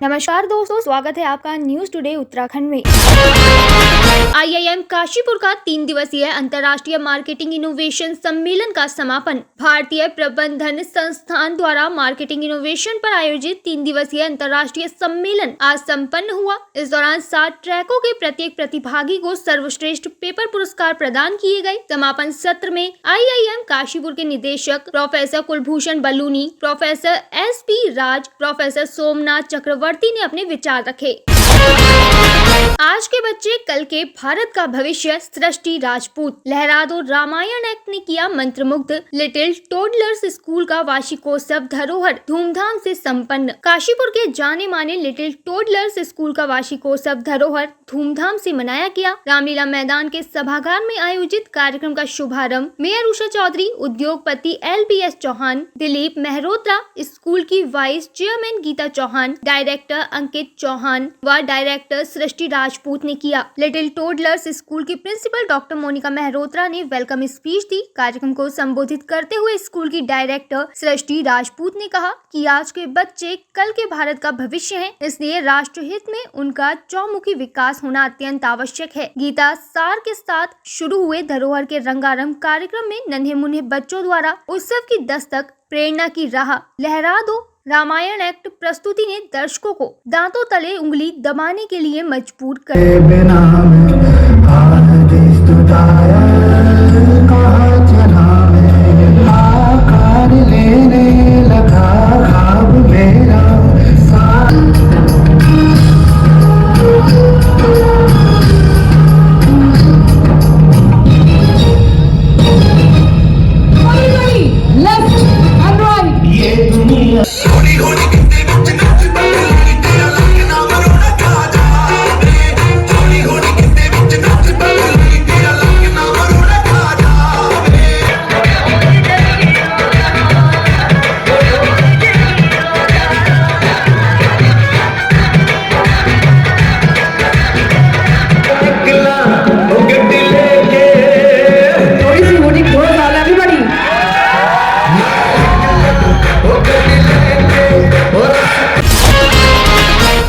नमस्कार दोस्तों, स्वागत है आपका न्यूज टुडे उत्तराखंड में। IIM काशीपुर का 3 दिवसीय अंतर्राष्ट्रीय मार्केटिंग इनोवेशन सम्मेलन का समापन। भारतीय प्रबंधन संस्थान द्वारा मार्केटिंग इनोवेशन पर आयोजित 3 दिवसीय अंतर्राष्ट्रीय सम्मेलन आज संपन्न हुआ। इस दौरान 7 ट्रैकों के प्रत्येक प्रतिभागी को सर्वश्रेष्ठ पेपर पुरस्कार प्रदान किए गए। समापन सत्र में IIM काशीपुर के निदेशक professor Kulbhushan Baluni, professor SP राज, प्रोफेसर सोमनाथ चक्रवर्ती ने अपने विचार रखे। आज के बच्चे कल के भारत का भविष्य, सृष्टि राजपूत। लहरा दो रामायण एक्ट ने किया मंत्रमुग्ध। लिटिल टोडलर्स स्कूल का वार्षिकोत्सव धरोहर धूमधाम से संपन्न। काशीपुर के जाने माने लिटिल टोडलर्स स्कूल का वार्षिकोत्सव धरोहर धूमधाम से मनाया गया। रामलीला मैदान के सभागार में आयोजित कार्यक्रम का शुभारंभ मेयर उषा चौधरी, उद्योगपति LBS चौहान, दिलीप मेहरोत्रा, स्कूल की vice chairman Geeta Chauhan, director Ankit Chauhan व डायरेक्टर सृष्टि राजपूत ने किया। लिटिल टोडलर्स स्कूल की प्रिंसिपल डॉक्टर मोनिका मेहरोत्रा ने वेलकम स्पीच दी। कार्यक्रम को संबोधित करते हुए स्कूल की डायरेक्टर सृष्टि राजपूत ने कहा कि आज के बच्चे कल के भारत का भविष्य हैं, इसलिए राष्ट्र हित में उनका चौमुखी विकास होना अत्यंत आवश्यक है। गीता सार के साथ शुरू हुए धरोहर के रंगारंग कार्यक्रम में नन्हे मुन्ने बच्चों द्वारा उत्सव की दस्तक, प्रेरणा की राह, लहरा दो रामायण एक्ट प्रस्तुति ने दर्शकों को दांतों तले उंगली दबाने के लिए मजबूर कर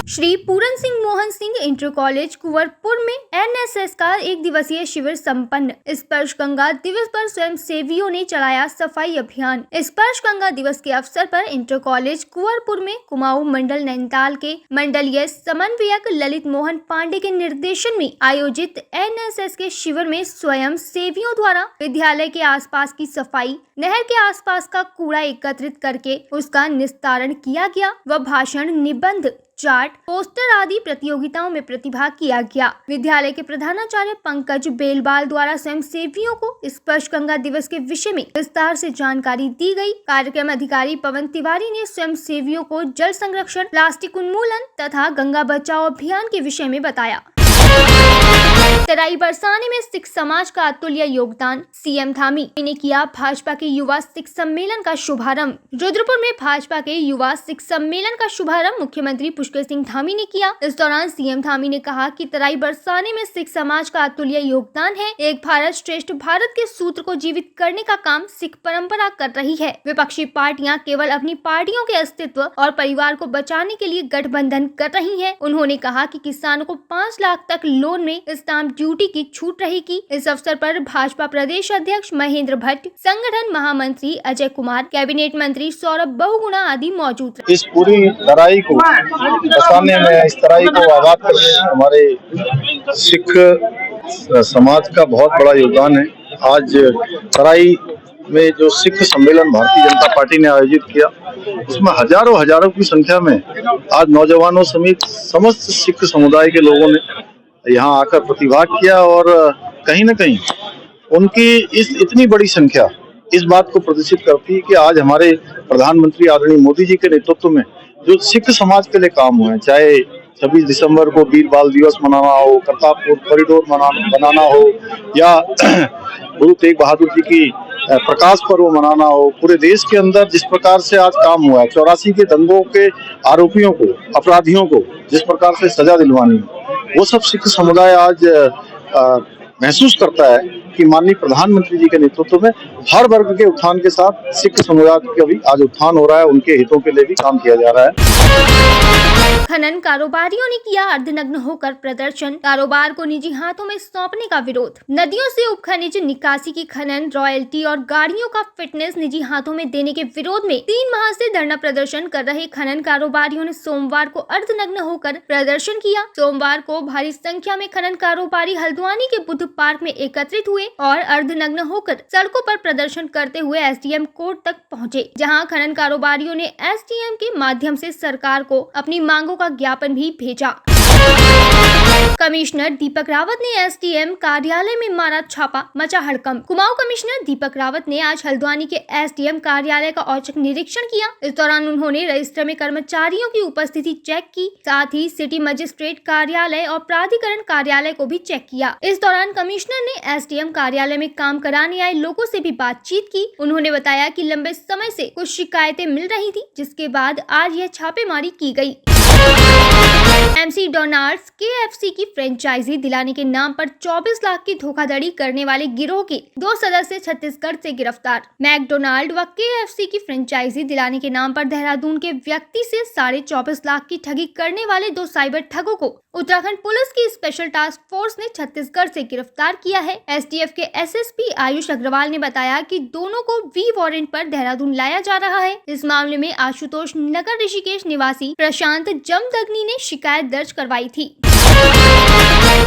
श्री पूरन सिंह मोहन सिंह इंटर कॉलेज कुंवरपुर में NSS का 1 दिवसीय शिविर संपन्न। स्पर्श गंगा दिवस पर स्वयं सेवियों ने चलाया सफाई अभियान। स्पर्श गंगा दिवस के अवसर पर इंटर कॉलेज कुंवरपुर में कुमाऊं मंडल नैनीताल के मंडलीय समन्वयक ललित मोहन पांडे के निर्देशन में आयोजित NSS के शिविर में स्वयं सेवियों द्वारा विद्यालय के आसपास की सफाई, नहर के आसपास का कूड़ा एकत्रित करके उसका निस्तारण किया गया व भाषण, निबंध, चार्ट, पोस्टर आदि प्रतियोगिताओं में प्रतिभाग किया गया। विद्यालय के प्रधानाचार्य पंकज बेलबाल द्वारा स्वयं सेवियों को स्पर्श गंगा दिवस के विषय में विस्तार से जानकारी दी गई। कार्यक्रम अधिकारी पवन तिवारी ने स्वयं सेवियों को जल संरक्षण, प्लास्टिक उन्मूलन तथा गंगा बचाओ अभियान के विषय में बताया। तराई बरसाने में सिख समाज का अतुल्य योगदान, CM धामी ने किया भाजपा के युवा सिख सम्मेलन का शुभारंभ। रुद्रपुर में भाजपा के युवा सिख सम्मेलन का शुभारंभ मुख्यमंत्री पुष्कर सिंह धामी ने किया। इस दौरान CM धामी ने कहा कि तराई बरसाने में सिख समाज का अतुल्य योगदान है। एक भारत श्रेष्ठ भारत के सूत्र को जीवित करने का काम सिख परंपरा कर रही है। विपक्षी पार्टियां केवल अपनी पार्टियों के अस्तित्व और परिवार को बचाने के लिए गठबंधन कर रही है। उन्होंने कहा कि किसानों को 5 लाख तक लोन में स्टाम्प ड्यूटी की छूट रहेगी। इस अवसर पर भाजपा प्रदेश अध्यक्ष महेंद्र भट्ट, संगठन महामंत्री अजय कुमार, कैबिनेट मंत्री सौरभ बहुगुणा आदि मौजूद रहे। इस पूरी तराई को बसाने में, इस तराई को आबाद करने में हमारे सिख समाज का बहुत बड़ा योगदान है। आज तराई में जो सिख सम्मेलन भारतीय जनता पार्टी ने आयोजित किया, उसमें हजारों की संख्या में आज नौजवानों समेत समस्त सिख समुदाय के लोगों ने यहाँ आकर प्रतिभाग किया और कहीं न कहीं उनकी इस इतनी बड़ी संख्या इस बात को प्रदर्शित करती है कि आज हमारे प्रधानमंत्री आदरणीय मोदी जी के नेतृत्व में जो सिख समाज के लिए काम हुए, चाहे 26 दिसंबर को वीर बाल दिवस मनाना हो, करतारपुर कॉरिडोर बनाना हो या गुरु तेग बहादुर जी की प्रकाश पर्व मनाना हो, पूरे देश के अंदर जिस प्रकार से आज काम हुआ है, 84 के दंगों के आरोपियों को, अपराधियों को जिस प्रकार से सजा दिलवानी, वो सब सिख समुदाय आज महसूस करता है कि माननीय प्रधानमंत्री जी के नेतृत्व में हर वर्ग के उत्थान के साथ सिख समुदाय का भी आज उत्थान हो रहा है, उनके हितों के लिए भी काम किया जा रहा है। खनन कारोबारियों ने किया अर्धनग्न होकर प्रदर्शन, कारोबार को निजी हाथों में सौंपने का विरोध। नदियों से उपखनिज निकासी की खनन, रॉयल्टी और गाड़ियों का फिटनेस निजी हाथों में देने के विरोध में 3 माह से धरना प्रदर्शन कर रहे खनन कारोबारियों ने सोमवार को अर्धनग्न होकर प्रदर्शन किया। सोमवार को भारी संख्या में खनन कारोबारी हल्द्वानी के बुद्ध पार्क में एकत्रित हुए और अर्धनग्न होकर सड़कों पर प्रदर्शन करते हुए एसडीएम कोर्ट तक पहुंचे, जहां खनन कारोबारियों ने एसडीएम के माध्यम से सरकार को अपनी मांगों का ज्ञापन भी भेजा। कमिश्नर दीपक रावत ने एसडीएम कार्यालय में मारा छापा, मचा हड़कंप। कुमाऊं कमिश्नर दीपक रावत ने आज हल्द्वानी के एसडीएम कार्यालय का औचक निरीक्षण किया। इस दौरान उन्होंने रजिस्टर में कर्मचारियों की उपस्थिति चेक की, साथ ही सिटी मजिस्ट्रेट कार्यालय और प्राधिकरण कार्यालय को भी चेक किया। इस दौरान कमिश्नर ने एसडीएम कार्यालय में काम कराने आए लोगों से भी बातचीत की। उन्होंने बताया कि लंबे समय से कुछ शिकायतें मिल रही थी, जिसके बाद आज यह छापेमारी की गई। एमसी डोनाल्ड्स केएफसी की फ्रेंचाइजी दिलाने के नाम पर 24 लाख की धोखाधड़ी करने वाले गिरोह के 2 सदस्य छत्तीसगढ़ से गिरफ्तार। मैकडोनाल्ड व केएफसी की फ्रेंचाइजी दिलाने के नाम पर देहरादून के व्यक्ति से 24.5 लाख की ठगी करने वाले 2 साइबर ठगों को उत्तराखंड पुलिस की स्पेशल टास्क फोर्स ने छत्तीसगढ़ से गिरफ्तार किया है। एसटीएफ के एसएसपी आयुष अग्रवाल ने बताया कि दोनों को वी वारंट पर देहरादून लाया जा रहा है। इस मामले में आशुतोष नगर ऋषिकेश निवासी प्रशांत जमदग्नि ने शिकायत दर्ज करवाई थी।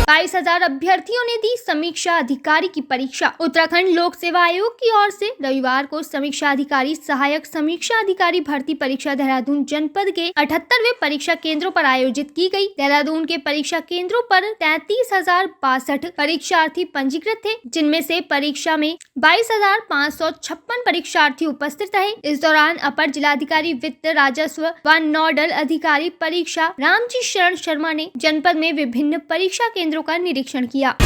22,000 अभ्यर्थियों ने दी समीक्षा अधिकारी की परीक्षा। उत्तराखंड लोक सेवा आयोग की ओर से रविवार को समीक्षा अधिकारी, सहायक समीक्षा अधिकारी भर्ती परीक्षा देहरादून जनपद के 78वें परीक्षा केंद्रों पर आयोजित की गई। देहरादून के परीक्षा केंद्रों पर 33,062 परीक्षार्थी पंजीकृत थे, जिनमें से परीक्षा में 22,556 परीक्षार्थी उपस्थित रहे। इस दौरान अपर जिलाधिकारी वित्त, राजस्व व नोडल अधिकारी परीक्षा रामजी शरण शर्मा ने जनपद में विभिन्न परीक्षा केंद्रों का निरीक्षण किया।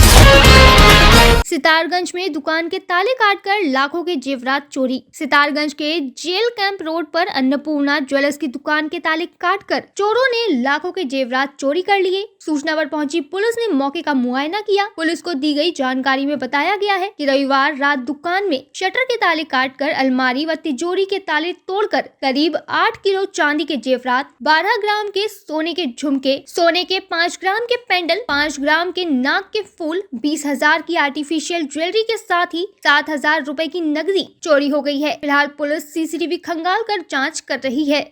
सितारगंज में दुकान के ताले काटकर लाखों के जेवरात चोरी। सितारगंज के जेल कैंप रोड पर अन्नपूर्णा ज्वेलर्स की दुकान के ताले काटकर चोरों ने लाखों के जेवरात चोरी कर लिए। सूचना पर पहुंची पुलिस ने मौके का मुआयना किया। पुलिस को दी गई जानकारी में बताया गया है कि रविवार रात दुकान में शटर के ताले काटकर अलमारी व तिजोरी के ताले तोड़कर करीब 8 किलो चांदी के जेवरात, 12 ग्राम के सोने के झुमके, सोने के 5 ग्राम के पेंडल, 5 ग्राम के नाक के फूल, 20,000 की आर्टिफिशियल ज्वेलरी के साथ ही 7,000 रुपए की नकदी चोरी हो गई है। फिलहाल पुलिस सीसीटीवी खंगाल कर जांच कर रही है।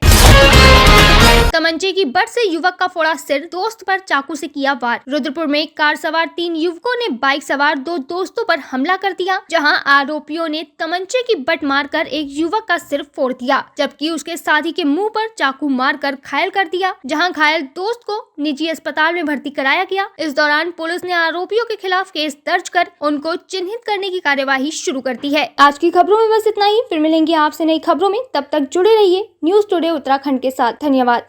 तमंचे की बट से युवक का फोड़ा सिर, दोस्त पर चाकू से किया वार। रुद्रपुर में कार सवार 3 युवकों ने बाइक सवार 2 दोस्तों पर हमला कर दिया, जहां आरोपियों ने तमंचे की बट मारकर एक युवक का सिर फोड़ दिया, जबकि उसके साथी के मुंह पर चाकू मारकर घायल कर दिया, जहां घायल दोस्त को निजी अस्पताल में भर्ती कराया गया। इस दौरान पुलिस ने आरोपियों के खिलाफ केस दर्ज कर उनको चिन्हित करने की कार्यवाही शुरू कर दी है। आज की खबरों में बस इतना ही। फिर मिलेंगे आपसे नई खबरों में, तब तक जुड़े रहिए न्यूज़ टुडे उत्तराखंड के साथ। धन्यवाद।